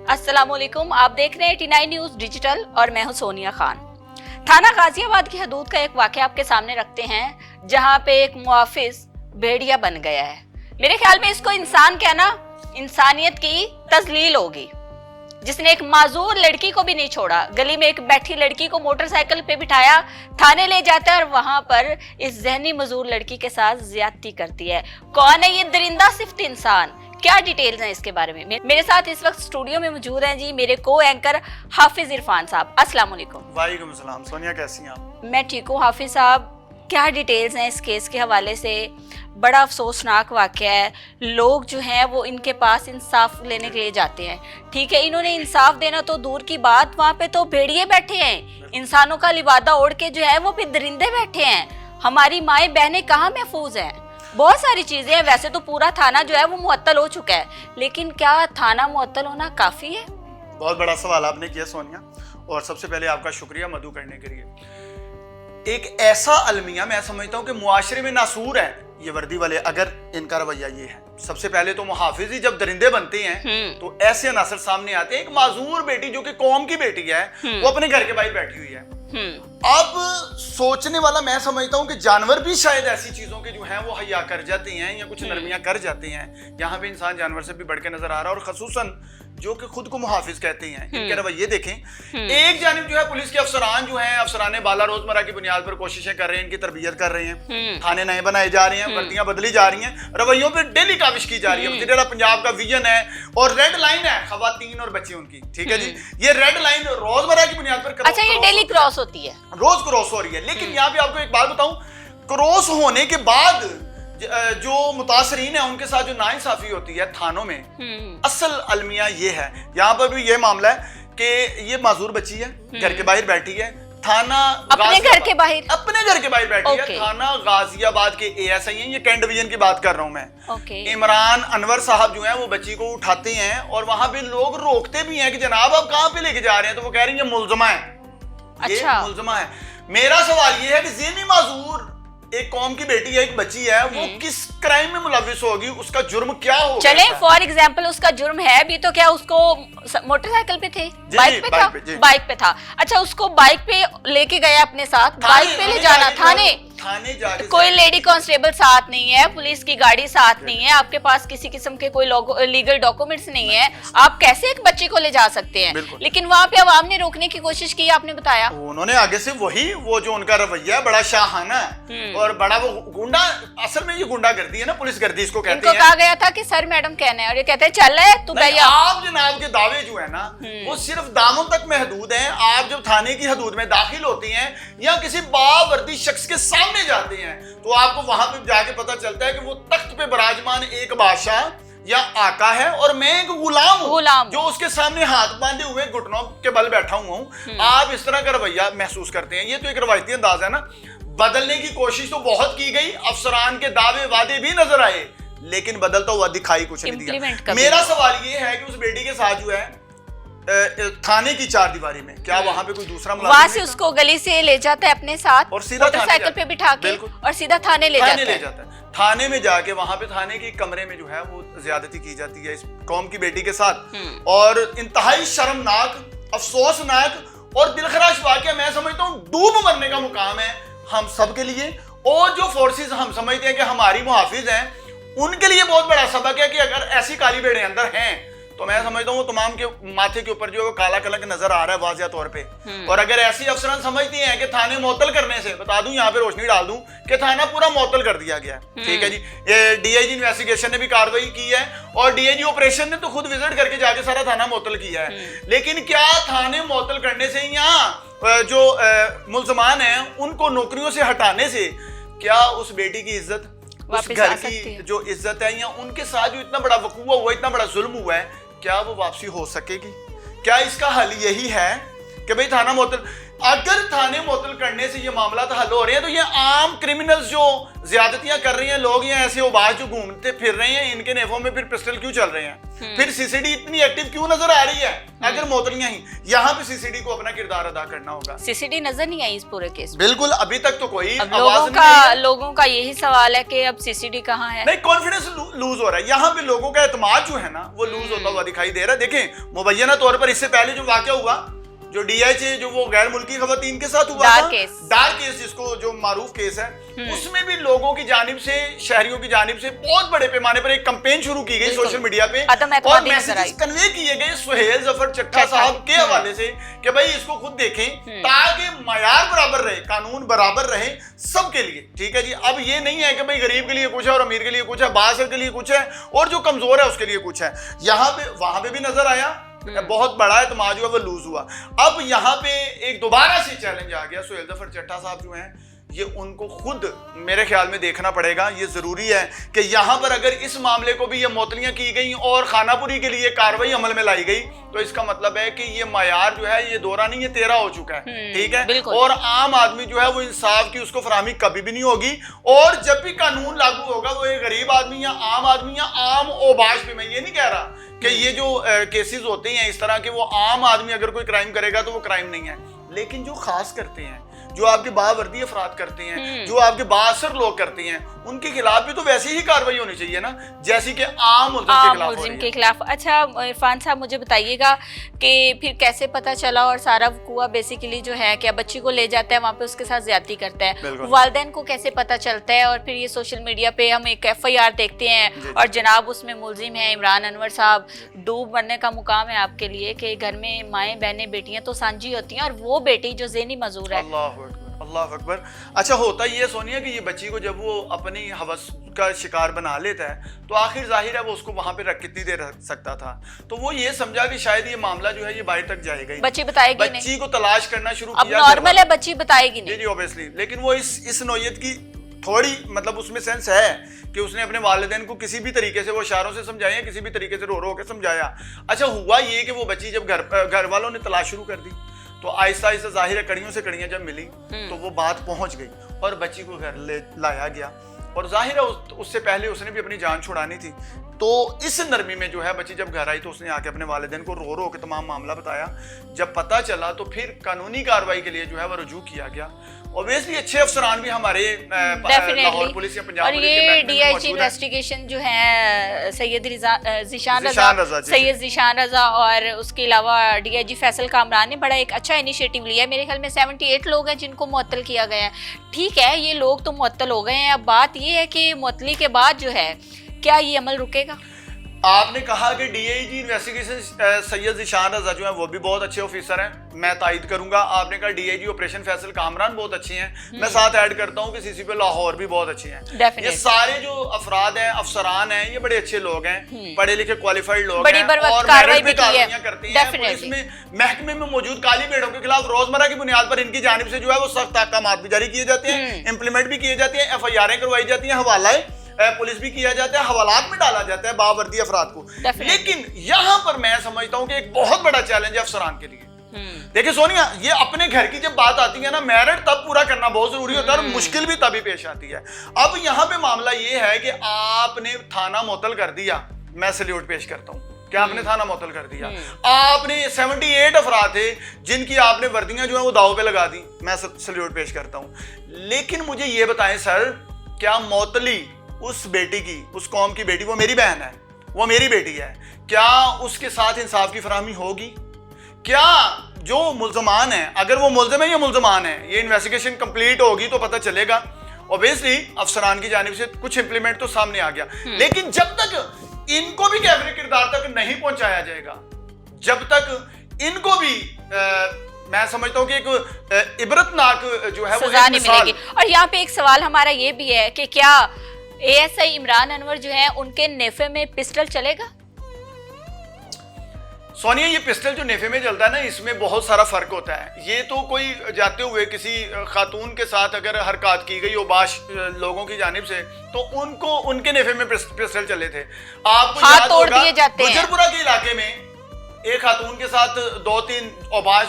अस्सलामुअलैकुम, आप देख रहे हैं 89 न्यूज डिजिटल और मैं हूं सोनिया खान। थाना गाजियाबाद की हदूद का एक वाकया आपके सामने रखते हैं जहां पे एक मुआफिज भेड़िया बन गया है। मेरे ख्याल में इसको इंसान कहना इंसानियत की तजलील होगी, जिसने एक माजूर लड़की को भी नहीं छोड़ा। गली में एक बैठी लड़की को मोटरसाइकिल पे बिठाया, थाने ले जाता है और वहां पर इस जहनी मजूर लड़की के साथ ज्यादती करती है। कौन है ये दरिंदा सिफ्त इंसान? क्या डिटेल्स हैं इसके बारे में? मेरे साथ इस वक्त स्टूडियो में मौजूद हैं जी मेरे को एंकर हाफिज इरफान साहब। अस्सलाम वालेकुम। वालेकुम सलाम। सोनिया कैसी हैं आप? मैं ठीक हूँ। हाफिज साहब, क्या डिटेल्स हैं इस केस के हवाले से? बड़ा अफसोसनाक वाकया है। लोग जो हैं वो इनके पास इंसाफ लेने के लिए जाते हैं। ठीक है, इन्होंने इंसाफ देना तो दूर की बात, वहाँ पे तो भेड़िए बैठे हैं, इंसानों का लिबादा ओढ़ के जो है वो भी दरिंदे बैठे हैं। हमारी माएँ बहनें कहाँ महफूज हैं? बहुत सारी चीजें हैं। वैसे तो पूरा थाना जो है वो मुअत्तल हो चुका है, लेकिन क्या थाना मुअत्तल होना काफी है? बहुत बड़ा सवाल आपने किया सोनिया, और सबसे पहले आपका शुक्रिया मदू करने के लिए। एक ऐसा अलमिया मैं समझता हूँ कि मुआशरे में नासूर है ये वर्दी वाले, अगर इनका रवैया ये है। सबसे पहले तो मुहाफिज ही जब दरिंदे बनते हैं तो ऐसे अनासर सामने आते हैं। एक माजूर बेटी जो कि कौम की बेटी है वो अपने घर के बाहर बैठी हुई है। अब सोचने वाला मैं समझता हूं कि जानवर भी शायद ऐसी चीजों के जो हैं वो हया कर जाते हैं या कुछ नरमियां कर जाते हैं। यहाँ पे इंसान जानवर से भी बढ़ के नजर आ रहा है, और खसूसन जो कि खुद को मुहाफिज कहते हैं, इनके रवैये देखें। एक जानिब जो है पुलिस के अफसरान जो हैं, अफसरान बाला रोजमर्रा की बुनियाद पर कोशिशें कर रहे हैं, इनकी तरबियत कर रहे हैं, थाने नए बनाए जा रहे हैं, वर्दियां बदली जा रही हैं, रवैयों पर डेली काविश की जा रही है। वज़ीर आला पंजाब का विजन है और रेड लाइन है खवातीन और बच्चे उनकी। ठीक है जी, ये रेड लाइन रोजमर्रा की बुनियाद पर अच्छा, ये डेली क्रॉस होती है, रोज क्रॉस हो रही है। लेकिन यहाँ पे आपको एक बात बताऊं, क्रॉस होने के बाद जो मुतासरीन है उनके साथ जो नाइंसाफी होती है थानों में, असल अलमिया ये है। यहाँ पर भी ये मामला है कि ये माजूर बच्ची है, घर के बाहर बैठी है, थाना अपने घर के बाहर बैठी है। थाना गाजियाबाद के एएसआई हैं, ये कैंट डिवीजन की बात कर रहा हूं मैं। इमरान अनवर साहब जो हैं वो बच्ची को उठाते हैं और वहां पे लोग रोकते भी हैं कि जनाब आप कहां पे लेके जा रहे हैं, तो वो कह रही है मुलजमा है। अच्छा, मुलजमा है। मेरा सवाल ये है कि ज़हनी माजूर एक कौम की बेटी है, एक बच्ची है, वो किस क्राइम में मुलविस होगी? उसका जुर्म क्या होगा? चले फॉर एग्जांपल उसका जुर्म है भी तो क्या उसको मोटरसाइकिल पे थे, बाइक पे था। अच्छा, उसको बाइक पे लेके गया अपने साथ, बाइक पे ले जाना, थाने जाके कोई लेडी कांस्टेबल साथ नहीं है, पुलिस की गाड़ी साथ नहीं है, आपके पास किसी किस्म के कोई लीगल डॉक्यूमेंट्स नहीं है, आप कैसे एक बच्चे को ले जा सकते हैं? लेकिन वहाँ पे अवाम ने रोकने की कोशिश की, आपने बताया। उन्होंने आगे से वो जो उनका रवैया बड़ा शाहाना और बड़ा वो गुंडा, असल में ये गुंडागर्दी है ना, पुलिस गर्दी इसको कहते हैं। कहा गया था कि सर मैडम कहना है और ये कहते हैं चल रहे तू भैया। आप जनाब के दावे जो है ना वो सिर्फ दामों तक महदूद हैं। आप जब थाने की हदूद में दाखिल होती हैं या किसी बावर्दी शख्स के सामने जाते हैं तो आपको वहां पे जाके पता चलता है कि वो तख्त पे विराजमान एक बादशाह या आका है और मैं एक गुलाम हूं जो उसके सामने हाथ बांधे हुए घुटनों के बल बैठा हुआ हूं। आप इस तरह का रवैया महसूस करते हैं। ये तो एक रवायती अंदाज है ना। बदलने की कोशिश तो बहुत की गई, अफसरान के दावे वादे भी नजर आए, लेकिन बदलता हुआ दिखाई कुछ नहीं दिया। मेरा सवाल ये है कि उस बेटी के साथ जो है थाने की चार दीवारी में, क्या वहां पे कोई दूसरा वहां से उसको गली से ले जाता है अपने साथ और सीधा मोटरसाइकिल पे बिठा के और सीधा थाने ले जाता है। थाने में जाके वहां पे थाने के कमरे में जो है वो ज्यादती की जाती है इस कौम की बेटी के साथ, और इंतहाई शर्मनाक, अफसोसनाक और दिलखराश वाकया मैं समझता हूँ डूब मरने का मुकाम है हम सब के लिए। और जो फोर्सेस हम समझते हैं कि हमारी मुहाफिज हैं, उनके लिए बहुत बड़ा सबक है कि अगर ऐसी काली भेड़ें अंदर हैं तो मैं समझता हूँ तमाम के माथे के ऊपर जो है काला कलंक नजर आ रहा है वाज़िया तौर पे। और अगर ऐसी अफसरान समझती हैं कि थाने मुअत्तल करने से, बता दूं यहाँ पे रोशनी डाल दूं कि थाना पूरा मुअत्तल कर दिया गया। ठीक है जी, ये डीआईजी इन्वेस्टिगेशन ने भी कार्रवाई की है और डीआईजी ऑपरेशन ने तो खुद विजिट करके जाके सारा थाना मुअत्तल किया है। लेकिन क्या थाने मुअत्तल करने से या जो मुल्ज़मान हैं उनको नौकरियों से हटाने से क्या उस बेटी की इज्जत, उस घर की जो इज्जत है, या उनके साथ जो इतना बड़ा वकूआ हुआ, इतना बड़ा जुल्म हुआ है, क्या वो वापसी हो सकेगी? क्या इसका हल यही है कि भाई थाना मुअत्तल? अगर थाने मुअत्तल करने से ये मामला हल हो रहे हैं तो ये आम क्रिमिनल्स जो ज्यादतियां कर रहे हैं, लोग या ऐसे उबाज जो घूमते फिर रहे हैं, इनके नेफों में फिर पिस्टल क्यों चल रहे हैं? फिर सीसीडी इतनी एक्टिव क्यों नजर आ रही है अगर मोतलियां ही? यहाँ पे सीसीडी को अपना किरदार अदा करना होगा। सीसीडी नजर नहीं आई इस पूरे केस में? बिल्कुल, अभी तक तो कोई लोगों का यही सवाल है कि अब सीसीडी कहाँ है। नहीं, कॉन्फिडेंस लूज हो रहा है यहाँ पे, लोगों का एतमाद जो है ना वो लूज होता हुआ दिखाई दे रहा है। देखें, मुबैना तौर पर इससे पहले जो वाकया हुआ, जो डीएचए जो वो गैर मुल्की खवातीन के साथ हुआ था, डार्क केस जिसको जो मारूफ केस है, उसमें भी लोगों की जानिब से, शहरियों की जानिब से बहुत बड़े पैमाने पर एक कैंपेन शुरू की गई सोशल मीडिया पे और मैसेजेस कन्वे किए गए सुहेल जफर चट्टा साहब के हवाले से कि भाई इसको खुद देखें ताकि मयार बराबर रहे, कानून बराबर रहे सबके लिए। ठीक है जी, अब ये नहीं है कि भाई गरीब के लिए कुछ है और अमीर के लिए कुछ है, बासर के लिए कुछ है और जो कमजोर है उसके लिए कुछ है। यहाँ पे वहां पे भी नजर आया, बहुत बड़ा एतमाद जो है वो लूज हुआ। अब यहाँ पे एक दोबारा से चैलेंज आ गया। सुहेल जफर चट्टा साहब जो हैं, ये उनको खुद मेरे ख्याल में देखना पड़ेगा। ये जरूरी है कि यहाँ पर अगर इस मामले को भी ये मोतलियां की गई और खानापुरी के लिए कार्रवाई अमल में लाई गई तो इसका मतलब है कि ये मयार जो है ये दोहरा नहीं, ये 13 हो चुका है। ठीक है, और आम आदमी जो है वो इंसाफ की उसको फराहमी कभी भी नहीं होगी। और जब भी कानून लागू होगा वो एक गरीब आदमी या आम ओबाश पे, मैं ये नहीं कह रहा कि ये जो केसेस होते हैं इस तरह के, वो आम आदमी अगर कोई क्राइम करेगा तो वो क्राइम नहीं है, लेकिन जो खास करते हैं, जो आपके बावर्दी अफराद करते हैं, जो आपके बासर लोग करते हैं, उनके खिलाफ भी तो वैसी ही कार्रवाई होनी चाहिए ना जैसी कि आम मुल्जिम के खिलाफ। अच्छा इरफान साहब, मुझे बताइएगा कि फिर कैसे पता चला और सारा वकूआ बेसिकली जो है क्या बच्ची को ले जाता है वहाँ पे उसके साथ ज्यादती करता है, वालिदैन को कैसे पता चलता है? और फिर ये सोशल मीडिया पे हम एक FIR देखते हैं और जनाब उसमें मुलजिम है इमरान अनवर साहब। डूब बनने का मुकाम है आपके लिए कि घर में माएँ बहनें बेटियां तो साझी होती हैं और वो बेटी जो ज़हनी मजूर है। अल्लाह अकबर। अच्छा, होता ये सोनिया कि ये बच्ची को जब वो अपनी हवस का शिकार बना लेता है तो आखिर जाहिर है वो उसको वहां पे कितनी देर रख सकता था, तो वो ये समझा कि शायद ये मामला जो है ये बाहर तक जाएगा ही, बच्ची बताएगी नहीं, बच्ची को तलाश करना शुरू किया। नॉर्मल है, बच्ची बताएगी नहीं। जी ऑब्वियसली, लेकिन वो इस नौयत की थोड़ी मतलब उसमें सेंस है कि उसने अपने वालिदैन को किसी भी तरीके से वो इशारों से समझाया, किसी भी तरीके से रो रो के समझाया। अच्छा, हुआ ये कि वो बच्ची जब घर वालों ने तलाश शुरू कर दी तो आहिस्ता आहिस्ता जाहिर है कड़ियों से कड़ियां जब मिली तो वो बात पहुंच गई और बच्ची को घर ले लाया गया। और जाहिर है उससे पहले उसने भी अपनी जान छुड़ानी थी। तो इस नरमी में जो है बच्ची जब घर आई तो उसने आके अपने वालिदैन को रो रो के तमाम मामला बताया। जब पता चला तो फिर कानूनी कार्रवाई के लिए जो है वो रुजू किया गया। ऑब्वियसली अच्छे अफसरान भी हमारे लाहौर पुलिस या पंजाब और ये DIG इन्वेस्टिगेशन जो है सैयद ज़ीशान रजा और उसके अलावा DIG फैसल कामरान ने बड़ा एक अच्छा इनिशिएटिव लिया है। मेरे ख्याल में 78 लोग हैं जिनको मुअत्तल किया गया है। ठीक है, ये लोग तो मुअत्तल हो गए हैं, अब बात ये है कि मुअत्तली के बाद जो है क्या ये अमल रुकेगा? आपने कहा कि DIG इन्वेस्टिगेशन सैयद ज़ीशान रज़ा जो है वो भी बहुत अच्छे ऑफिसर हैं, मैं तायद करूंगा। आपने कहा DIG ऑपरेशन फैसल कामरान बहुत अच्छे हैं, मैं साथ ऐड करता हूं कि CCP लाहौर भी बहुत अच्छे हैं। ये सारे जो अफराद हैं, अफसरान हैं, ये बड़े अच्छे लोग हैं, पढ़े लिखे क्वालिफाइड लोग हैं और मेरिट पे कार्रवाइयां करते हैं। पुलिस में महकमे में मौजूद काली भेड़ों के खिलाफ रोजमर्रा की बुनियाद पर इनकी जानिब से जो है वो सख्त अहकामात भी जारी किए जाते हैं, इंप्लीमेंट भी किए जाते हैं, FIR करवाई जाती हैं, हवाला पुलिस भी किया जाता है, हवालात में डाला जाता है बावर्दी अफराद को। लेकिन यहाँ पर मैं समझता हूँ कि एक बहुत बड़ा चैलेंज है अफसरान के लिए। देखिए सोनिया, ये अपने घर की जब बात आती है ना, मेरिट तब पूरा करना बहुत जरूरी होता है और मुश्किल भी तभी पेश आती है। अब यहाँ पे मामला ये है कि आपने थाना मुअत्तल कर दिया, मैं सैल्यूट पेश करता हूँ कि आपने थाना मुअत्तल कर दिया। आपने 78 अफराद थे जिनकी आपने वर्दियां जो है वो दाव पे लगा दी, मैं सैल्यूट पेश करता हूँ। लेकिन मुझे ये बताएं सर, क्या मुअत्तली उस बेटी की, उस कौम की बेटी, वो मेरी बहन है, वो मेरी बेटी है, क्या उसके साथ इंसाफ की फराहमी होगी? क्या जो मुल्जमान है, अगर वो मुल्जिम है या मुल्जमान है, ये इन्वेस्टिगेशन कंप्लीट होगी तो पता चलेगा। ऑब्वियसली अफसरान की जानिब से कुछ इंप्लीमेंट तो सामने आ गया, लेकिन जब तक इनको भी कैमरे किरदार तक नहीं पहुंचाया जाएगा, जब तक इनको भी मैं समझता हूँ कि एक इबरतनाक जो है वो सजा नहीं मिलेगी। और यहाँ पे एक सवाल हमारा ये भी है कि क्या ASI इमरान अनवर जो है उनके नेफे में पिस्टल चलेगा? सोनिया, ये पिस्टल जो नेफे में चलता है ना, इसमें बहुत सारा फर्क होता है। ये तो कोई जाते हुए किसी खातून के साथ अगर हरकत की गई ओबाश लोगों की जानिब से तो उनको उनके नेफे में पिस्टल चले थे। आपको हाथ तोड़ दिए जाते हैं। गुजरपुरा के इलाके में एक खातून के साथ 2-3 औबाश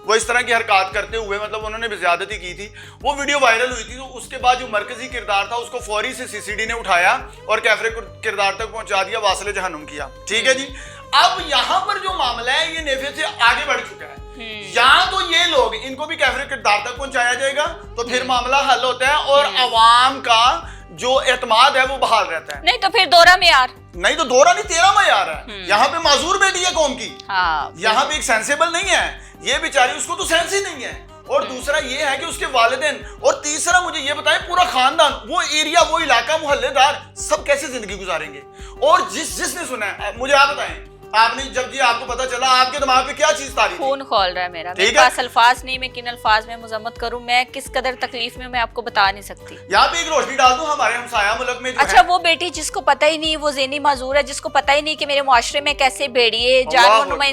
वो इस तरह की हरकत करते हुए मतलब उन्होंने ज्यादती की थी, वो वीडियो वायरल हुई थी। तो उसके बाद जो मरकजी किरदार था उसको फौरी से सीसीडी ने उठाया और कैफरे किरदार तक पहुंचा दिया, वासले जहन्नुम किया। ठीक है जी। अब यहाँ पर जो मामला है ये नेफे से आगे बढ़ चुका है। यहाँ तो ये लोग इनको भी कैफरे किरदार तक पहुंचाया जाएगा तो फिर मामला हल होता है और अवाम का जो एतमाद है वो बहाल रहता है। नहीं तो फिर दोहरा मेयार, नहीं तो दोहरा नहीं 13 मेयार है। यहाँ पे माजूर बेटी है कौम की, यहाँ पे एक सेंसेबल नहीं है, ये बेचारी उसको तो सेंस ही नहीं है। और दूसरा ये है कि उसके वालिदैन, और तीसरा मुझे ये बताएं पूरा खानदान, वो एरिया, वो इलाका, मोहल्लेदार सब कैसे जिंदगी गुजारेंगे। और जिसने सुना है मुझे आप बताएं, आपने जब जी आपको पता चला आपके दिमाग पे क्या चीज तारी? खून खोल रहा है मेरा, मेरे पास अल्फाज नहीं, मैं किन अल्फाज में मुजम्मत करूं, मैं किस कदर तकलीफ में मैं आपको बता नहीं सकती। यहाँ पे एक रोशनी डाल दूं हमारे हमसाया मुल्क में जो अच्छा वो बेटी जिसको पता ही नहीं वो ज़हनी माजूर है, जिसको पता ही नहीं कि मेरे मुआशरे में कैसे भेड़िए जानवरनुमा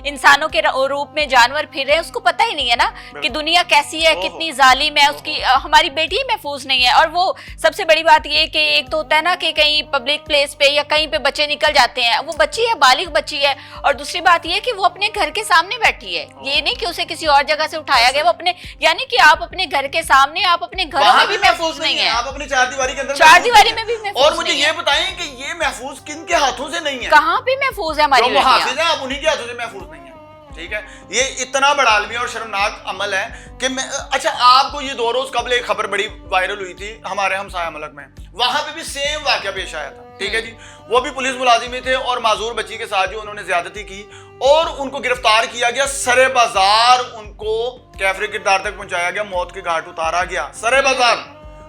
इंसानों के रूप में जानवर फिर रहे हैं, उसको पता ही नहीं है ना कि दुनिया कैसी है, कितनी जालिम है। उसकी हमारी बेटी ही महफूज नहीं है। और वो सबसे बड़ी बात ये कि एक तो होता है ना कि कहीं पब्लिक प्लेस पे या कहीं पे बच्चे निकल जाते हैं, वो बच्ची है, बालिग बच्ची है। और दूसरी बात ये कि वो अपने घर के सामने बैठी है, ये नहीं कि उसे किसी और जगह से उठाया गया, वो अपने, यानी कि आप अपने घर के सामने, आप अपने घरों में भी महफूज नहीं है, आप अपनी चारदीवारी के अंदर, चारदीवारी में भी महफूज। और मुझे ये बताएं कि ये महफूज किन के हाथों से नहीं है? कहाँ पे महफूज है हमारी बेटियां? हाफिज है, आप उन्हीं के हाथों से महफूज नहीं है। ठीक है, ये इतना बड़ा आलमी और शर्मनाक अमल है कि अच्छा आपको ये 2 रोज कबल एक खबर बड़ी वायरल हुई थी हमारे हमसाया मुल्क में, वहां पे भी सेम वाकया पेश आया था। ठीक है जी, वो भी पुलिस मुलाजिम थे और माजूर बच्ची के साथ जो उन्होंने ज्यादती की और उनको गिरफ्तार किया गया, सरे बाजार उनको कैफरे किरदार तक पहुंचाया गया, मौत के घाट उतारा गया, सरे बाजार।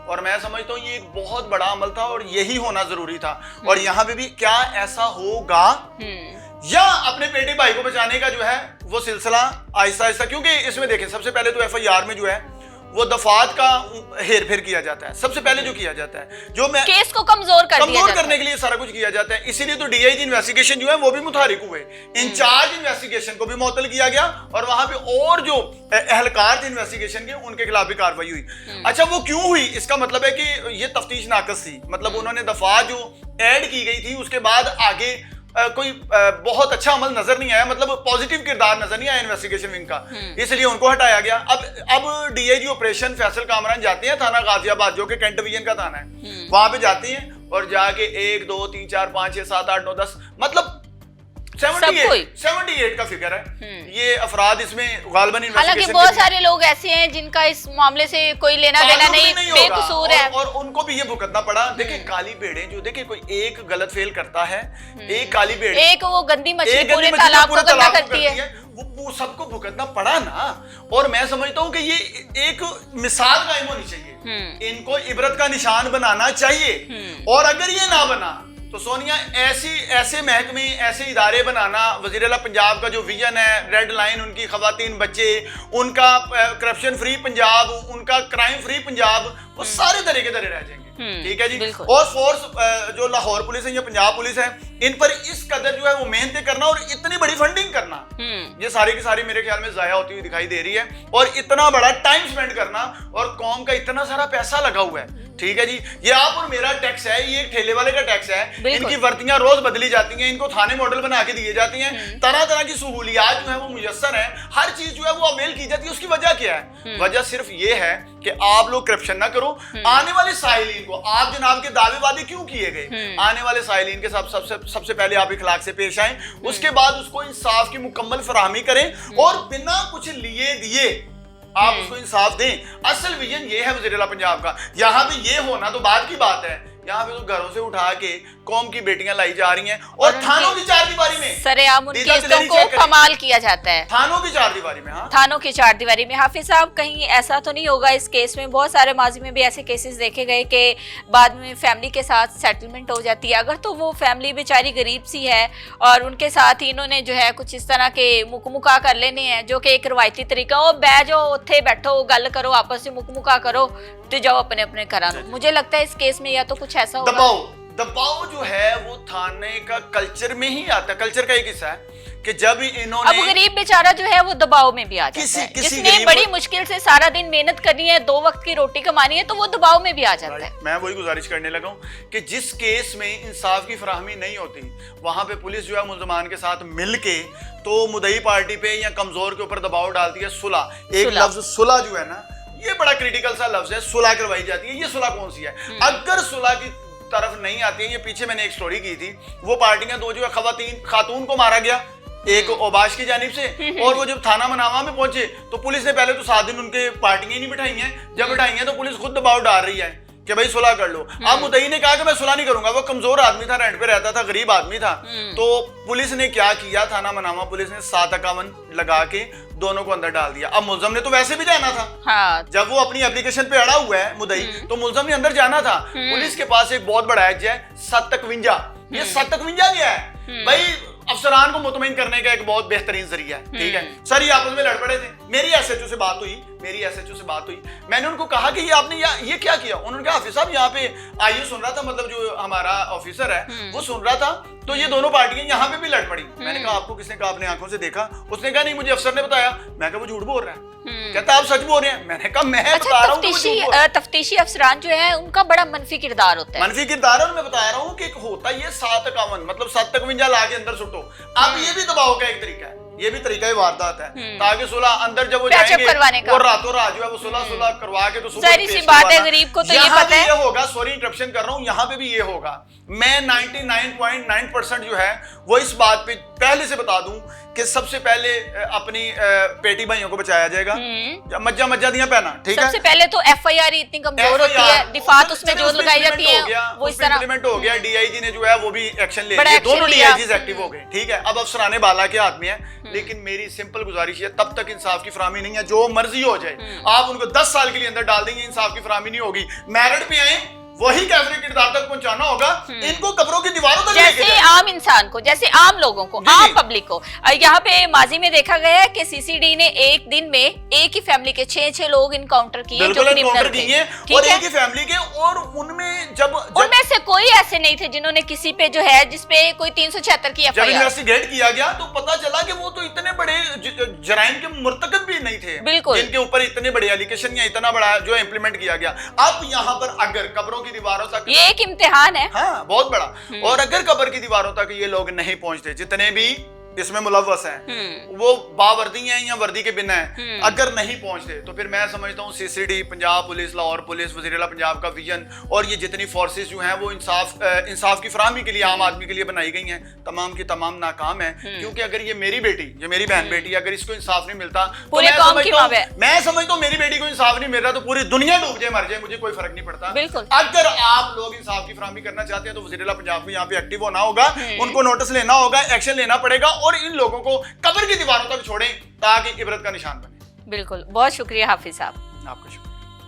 और मैं समझता हूँ ये एक बहुत बड़ा अमल था और यही होना जरूरी था। और यहाँ पे भी क्या ऐसा होगा या अपने बेटे भाई को बचाने का जो है वो सिलसिला आहिस्ता आहिस्ता, क्योंकि इसमें देखें सबसे पहले तो FIR में जो है वो दफात का हेर फेर किया जाता है, सबसे पहले जो किया जाता है, जो मैं केस को कमजोर करने के लिए सारा कुछ किया जाता है। इसीलिए तो DIG इन्वेस्टिगेशन जो है वो भी मुतारिक हुए, इंचार्ज इन्वेस्टिगेशन को भी मुअत्तल किया गया और वहां पे और जो एहलकार थे इन्वेस्टिगेशन के उनके खिलाफ भी कार्रवाई हुई। अच्छा वो क्यों हुई? इसका मतलब है कि ये तफ्तीश नाकस थी, मतलब उन्होंने दफा जो ऐड की गई थी उसके बाद आगे कोई बहुत अच्छा अमल नजर नहीं आया, मतलब पॉजिटिव किरदार नजर नहीं आया इन्वेस्टिगेशन विंग का, इसलिए उनको हटाया गया। अब DIG ऑपरेशन फैसल कामरान जाते हैं थाना गाजियाबाद जो कि कैंट डिवीजन का थाना है, वहां पे जाती हैं और जाके 1 2 3 4 5 6 7 8 9 10 मतलब 78 का फिगर है। ये अफराद इसमें गालिबन इन्वेस्टिगेशन, हालांकि बहुत सारे लोग ऐसे हैं जिनका इस मामले से कोई लेना देना नहीं, बेकसूर है और उनको भी ये भुगतना पड़ा। देखिए काली भेड़ें जो, देखिए कोई एक गलत फेल करता है, एक काली भेड़, एक वो गंदी मछली पूरे तालाब को गंदा करती है, वो सबको भुगतना पड़ा ना। और मैं समझता हूँ कि ये एक मिसाल कायम होनी चाहिए, इनको इबरत का निशान बनाना चाहिए। और अगर ये ना बना तो सोनिया ऐसे महकमे, ऐसे इदारे बनाना, वज़ीर आला पंजाब का जो विजन है, रेड लाइन उनकी, खवातीन बच्चे, उनका करप्शन फ्री पंजाब, उनका क्राइम फ्री पंजाब, वो सारे तरह के तरह रह जाएंगे। ठीक है जी। और फोर्स जो लाहौर पुलिस है या पंजाब पुलिस है, इन पर इस कदर जो है वो मेहनत करना और इतनी बड़ी फंडिंग करना, ये सारी की सारी मेरे ख्याल में जाया होती हुई दिखाई दे रही है। और इतना बड़ा टाइम स्पेंड करना और कौम का इतना सारा पैसा लगा हुआ है। ठीक है जी, ये आप और मेरा टैक्स है, ये एक ठेले वाले का टैक्स है, इनकी वर्दियां रोज बदली जाती हैं, इनको थाने मॉडल बना के दिए जाती हैं, तरह तरह की सहूलियात जो है वो मुयस्सर है, हर चीज जो है वो अवेल की जाती है। उसकी वजह क्या है? वजह सिर्फ ये है कि आप लोग करप्शन ना करो। आने वाले साइलिन को आप जनाब के दावे वादे क्यों किए गए? आने वाले साइलिन के सबसे पहले आप इखलाक से पेश आए, उसके बाद उसको इंसाफ की मुकम्मल फराहमी करें और बिना कुछ लिए दिए आप उसको इंसाफ दें। असल विजन ये है वज़ीर आला पंजाब का। यहाँ पे ये होना तो बाद की बात है, यहाँ पे तो घरों से उठा के कौम की बेटियां लाई जा रही हैं और थानों की चारदीवारी में सरेआम उन केसों को कमाल किया जाता है, थानों की चारदीवारी में। हाँ, थानों की चारदीवारी में। हाफिज साहब कहीं ऐसा तो नहीं होगा इस केस में? बहुत सारे माजी में भी ऐसे केसेस देखे गए कि बाद में फैमिली के साथ सेटलमेंट हो जाती है। अगर तो वो फैमिली बेचारी गरीब सी है और उनके साथ इन्होंने जो है कुछ इस तरह के मुकमुका कर लेने हैं, जो कि एक रवायती तरीका हो, बै जाओ उत्थे बैठो गल करो आपस में मुकमुका करो तो जाओ अपने अपने घरां। मुझे लगता है इस केस में या तो कुछ ऐसा होगा, दबाव जो है वो थाने का कल्चर में ही आता है। कल्चर का एक हिस्सा है कि जब इन्होंने, अब गरीब बेचारा जो है वो दबाव में भी आ जाता है, जिसने बड़ी मुश्किल से सारा दिन मेहनत करनी है, 2 वक्त की रोटी कमानी है, तो वो दबाव में भी आ जाता है। मैं वही गुजारिश करने लगा हूं कि जिस केस में इंसाफ की फराहमी नहीं होती, वहां पे पुलिस जो है मुल्ज़मान के साथ मिलके तो मुद्दई पार्टी पे या कमजोर के ऊपर दबाव डालती है। सुलह, एक लफ्ज सुलह जो है ना, ये बड़ा क्रिटिकल सा लफ्ज है। सुलह करवाई जाती है, ये सुलह कौन सी है? अगर सुलह की तरफ नहीं आती है, ये पीछे मैंने एक स्टोरी की थी, वो पार्टियां दो जो है खातून को मारा गया एक ओबाश की जानिब से, और वो जब थाना मनावा में पहुंचे तो पुलिस ने पहले तो 7 दिन उनके पार्टियां नहीं बिठाई हैं। जब बिठाई हैं तो पुलिस खुद दबाव डाल रही है कि भाई सुलह कर लो। अब मुद्दई ने कहा कि मैं सुलह नहीं करूंगा, वो कमजोर आदमी था, रेंट पे रहता था, गरीब आदमी था। तो पुलिस ने क्या किया, थाना मनावा पुलिस ने 751 लगा के दोनों को अंदर डाल दिया। अब मुल्जम ने तो वैसे भी जाना था। हाँ। जब वो अपनी एप्लीकेशन पे अड़ा हुआ है मुद्दई, तो मुल्जम ने अंदर जाना था। पुलिस के पास एक बहुत बड़ा एज है 751। ये 751 क्या है भाई? अफसरान को मुतमईन करने का एक बहुत बेहतरीन जरिया है। ठीक है सर, ये आपस में लड़ पड़े थे, मेरी एसएचओ से बात हुई, मैंने उनको कहा कि ये आपने ये क्या किया? उन्होंने कहा हाफिज साहब यहाँ पे आईओ सुन रहा था, मतलब जो हमारा ऑफिसर है वो सुन रहा था, तो ये दोनों पार्टियां यहाँ पे भी लड़ पड़ी। मैंने कहा आपको किसने कहा? आपने आंखों से देखा? उसने कहा नहीं, मुझे अफसर ने बताया। मैं कहा वो झूठ बोल रहा है। कहता आप सच बोल रहे हैं। मैंने कहा मैं बता रहा हूँ। तफ्तीशी अफसरान जो है उनका बड़ा मनफी किरदार होता है। मनफी किरदार है, मैं बता रहा हूँ कि होता ये 751 मतलब 751 ला के अंदर सुटो। अब ये भी दबाव का एक तरीका है, ये भी तरीका वारदात है, ताकि सुलह अंदर जब वो जाएंगे और रातों रात जो है वो सुलह करवा के तो सारी सी बात है, गरीब को तो ये पता है। ये होगा, सॉरी इंटरप्शन कर रहा हूँ, यहाँ पे भी ये होगा। मैं 99.9% जो है वो इस बात पे पहले से बता दूं कि सबसे पहले अपनी पेटी भाइयों को बचाया जाएगा। मज्जा दिया पहना, ठीक है। सबसे पहले तो एफआईआर इतनी कमजोर होती है, दिफात उसमें जो लगाई जाती है वो इस तरह इंप्लीमेंट हो गया। डीआईजी ने जो है वो भी एक्शन ले लिया, दोनों डीआईजी एक्टिव हो गए। ठीक है, अब अफसराने बाला के हाथ में है। लेकिन मेरी सिंपल गुजारिश है, तब तक इंसाफ की फराहमी नहीं है, जो मर्जी हो जाए, आप उनको 10 साल के लिए अंदर डाल देंगे, इंसाफ की फराहमी नहीं होगी। मेरिट पे आए, वही कैफरे किरदार तक पहुंचाना होगा, इनको कब्रों की दीवारों तक जैसे आम इंसान को, जैसे आम लोगों को, आम पब्लिक को। यहाँ पे माजी में देखा गया है कि सीसीडी ने एक दिन में एक ही फैमिली के 6 लोग इनकाउंटर किए जो क्रिमिनल थे, और एक ही फैमिली के, और उनमें जब उनमें से कोई ऐसे नहीं थे जिन्होंने किसी पे जो है जिसपे कोई 376 की एफआईआर। जब इन्वेस्टिगेट किया गया तो पता चला कि वो तो इतने बड़े जराइम के मुर्तकब भी नहीं थे, बिल्कुल, जिनके ऊपर इतने बड़े एलिगेशन या इतना बड़ा जो इम्प्लीमेंट किया गया। अब यहाँ पर अगर कब्रों की दीवारों तक, ये एक इम्तिहान है, हाँ बहुत बड़ा, और अगर कब्र की दीवारों तक ये लोग नहीं पहुंचते, जितने भी इसमें मुलव्वस हैं, वो बावर्दी हैं या वर्दी के बिना हैं, अगर नहीं पहुंचते तो फिर मैं समझता हूँ CCD, Punjab police, Lahore police, वज़ीर-ए-आला पंजाब का विजन और ये जितनी फोर्सेस जो हैं वो इंसाफ की फराहमी के लिए, आम आदमी के लिए बनाई गई हैं, तमाम की तमाम नाकाम है। क्योंकि अगर ये मेरी बेटी, ये मेरी बहन बेटी, अगर इसको इंसाफ नहीं मिलता तो मैं समझता हूँ मेरी बेटी को इंसाफ नहीं मिल रहा तो पूरी दुनिया डूब जाए, मर जाए, मुझे कोई फर्क नहीं पड़ता। अगर आप लोग इंसाफ की फराहमी करना चाहते हैं तो वज़ीर-ए-आला पंजाब को यहाँ पे एक्टिव होना होगा, उनको नोटिस लेना होगा, एक्शन लेना पड़ेगा, और इन लोगों को कब्र की दीवारों तक छोड़ें ताकि इबरत का निशान बने। बिल्कुल, बहुत शुक्रिया हाफिज साहब। आपका शुक्रिया।